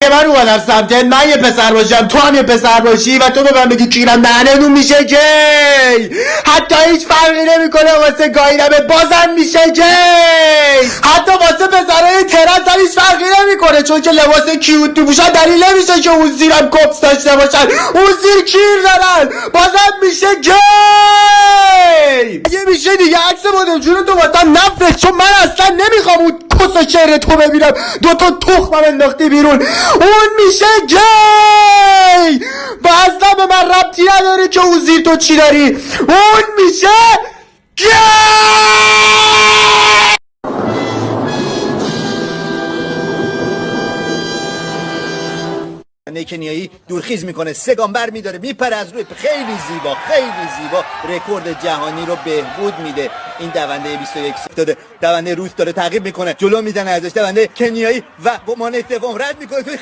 من اومدم سمتت، من یه پسر باشم تو هم یه پسر باشی و تو به من بگی کیرم دهنمون میشه گی، حتی هیچ فرقی نمیکنه واسه گاییدمت بازم میشه گی، حتی واسه پسرای ترنس هم هیچ فرقی نمیکنه چون که لباس کیوت تو پوشن دلیل نمیشه که اون زیرم کپس داشته باشن، اون زیر کیر دارن بازم میشه گی. اگه میشه دیگه عکس مادر جون تو واسم نفرست چون من اصلا نمیخوام اون کس و چهره تو ببینم، دوتا تخمم انداختی بیرون، اون میشه گی و اصلا به من ربطی نداره که اون زیر تو چی داری، اون میشه گی. کنیایی دورخیز میکنه، 3 گام بر میداره، میپره از روی، خیلی زیبا خیلی زیبا، رکورد جهانی رو بهبود میده. این دونده 21 سال دونده روس داره تعقیب میکنه، جلو میزنه ازش، دونده کنیایی و با مانع سوم رد میکنه توی